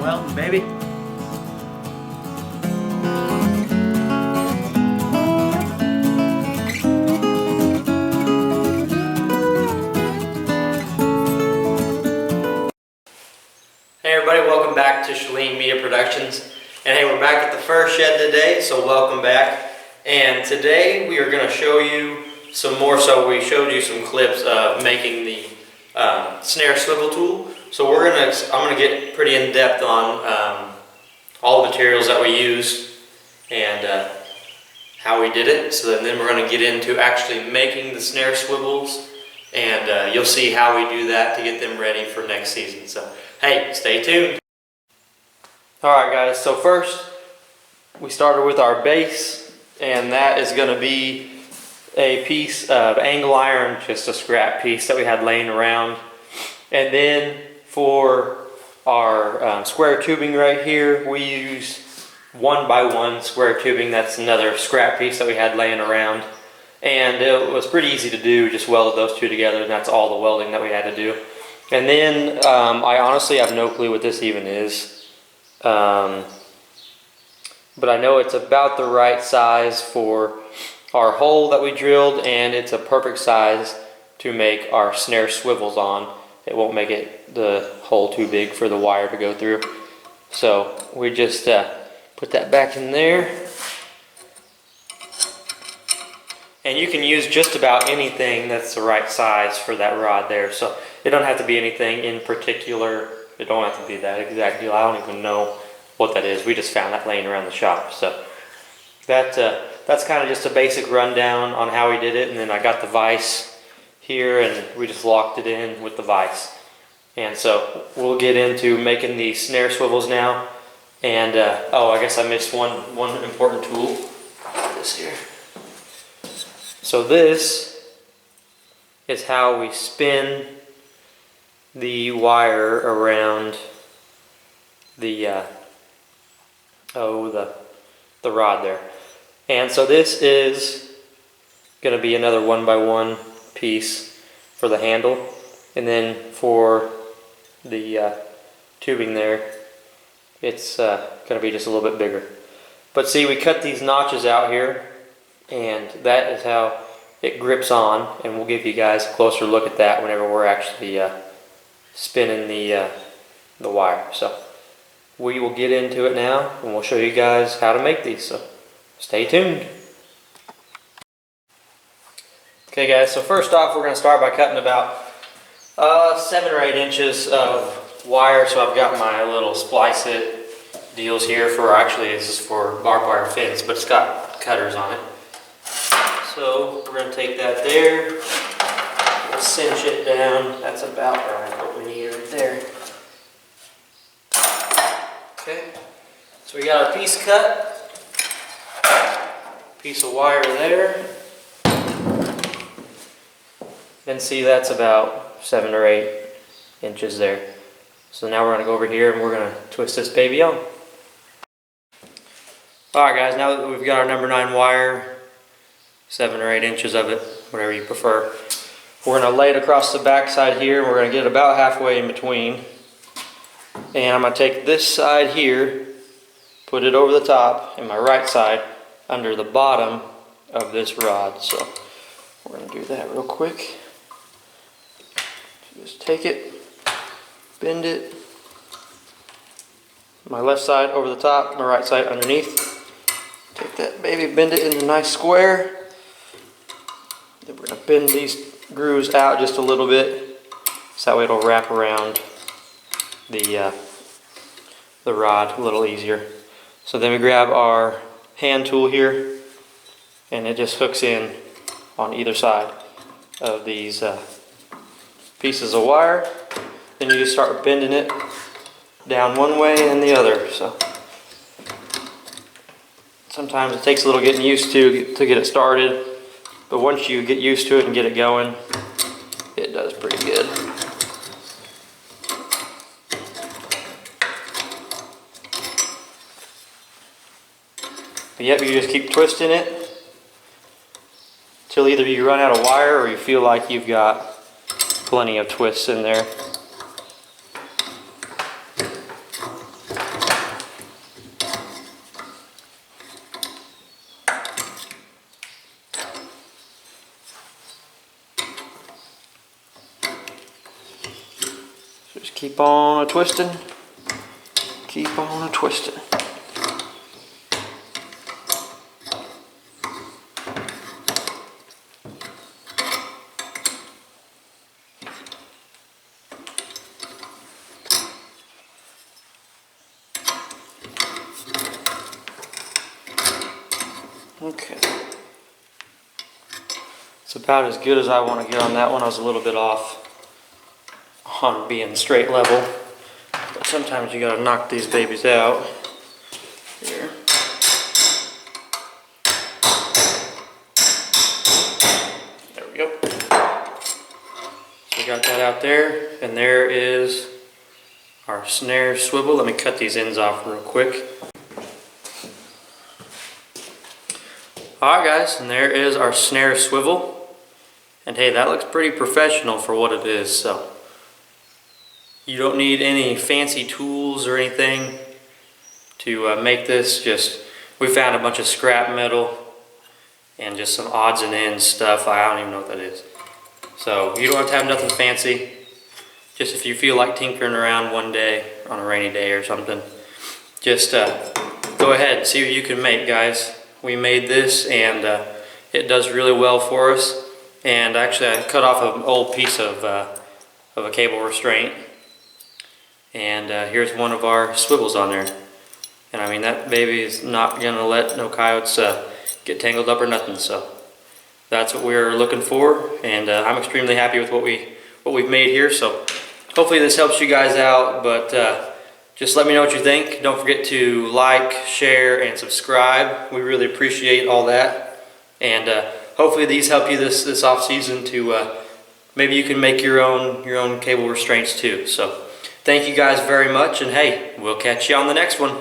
welding, baby. Hey everybody, welcome back to Shalene Media Productions. And hey, we're back at the fur shed today, so welcome back. And today we are going to show you some more. So we showed you some clips of making the Snare Swivel tool. So I'm gonna get pretty in depth on all the materials that we used and how we did it. So then we're gonna get into actually making the snare swivels, and you'll see how we do that to get them ready for next season. So hey, stay tuned. Alright guys, so first we started with our base, and that is gonna be a piece of angle iron, just a scrap piece that we had laying around. And then for our square tubing right here, we use 1x1 square tubing. That's another scrap piece that we had laying around, and it was pretty easy to do. Just welded those two together, and that's all the welding that we had to do. And then I honestly have no clue what this even is, but I know it's about the right size for our hole that we drilled, and it's a perfect size to make our snare swivels on. It won't make the hole too big for the wire to go through. So we just put that back in there. And you can use just about anything that's the right size for that rod there. So it don't have to be anything in particular. It don't have to be that exact deal. I don't even know what that is. We just found that laying around the shop. So that's kind of just a basic rundown on how we did it. And then I got the vise here, and we just locked it in with the vise. And so we'll get into making the snare swivels now. And oh, I guess I missed one important tool. This here. So this is how we spin the wire around the the rod there. And so this is going to be another 1x1 piece for the handle, and then for the tubing there, it's going to be just a little bit bigger. But see, we cut these notches out here, and that is how it grips on, and we'll give you guys a closer look at that whenever we're actually spinning the wire. So we will get into it now, and we'll show you guys how to make these, so stay tuned. Okay guys, so first off we're going to start by cutting about 7 or 8 inches of wire. So I've got my little splice it deals here for, actually this is for barbed wire fins, but it's got cutters on it. So we're going to take that there, we'll cinch it down. That's about right, what we need right there. Okay, so we got our piece cut, piece of wire there. And see, that's about 7 or 8 inches there. So now we're going to go over here and we're going to twist this baby on. Alright guys, now that we've got our number 9 wire, 7 or 8 inches of it, whatever you prefer, we're going to lay it across the back side here, and we're going to get it about halfway in between. And I'm going to take this side here, put it over the top, and my right side under the bottom of this rod. So we're going to do that real quick. Just take it, bend it, my left side over the top, my right side underneath. Take that baby, bend it in a nice square. Then we're going to bend these grooves out just a little bit, so that way it'll wrap around the rod a little easier. So then we grab our hand tool here, and it just hooks in on either side of these pieces of wire. Then you just start bending it down one way and the other. So sometimes it takes a little getting used to get it started, but once you get used to it and get it going, it does pretty good. But yep, you just keep twisting it till either you run out of wire or you feel like you've got plenty of twists in there. Just keep on a twisting. Keep on a twisting. Okay. It's about as good as I want to get on that one. I was a little bit off on being straight level, but sometimes you gotta knock these babies out. Here. There we go. So we got that out there, and there is our snare swivel. Let me cut these ends off real quick. Alright guys, and there is our snare swivel. And hey, that looks pretty professional for what it is. So you don't need any fancy tools or anything to make this. We found a bunch of scrap metal and just some odds and ends stuff. I don't even know what that is. So you don't have to have nothing fancy. Just if you feel like tinkering around one day on a rainy day or something, just go ahead and see what you can make, guys. We made this, and it does really well for us. And actually, I cut off an old piece of a cable restraint, and here's one of our swivels on there. And I mean, that baby is not gonna let no coyotes get tangled up or nothing. So that's what we're looking for, and I'm extremely happy with what we've made here. So hopefully this helps you guys out. But just let me know what you think. Don't forget to like, share, and subscribe. We really appreciate all that. And hopefully these help you this off season to maybe you can make your own cable restraints too. So thank you guys very much, and hey, we'll catch you on the next one.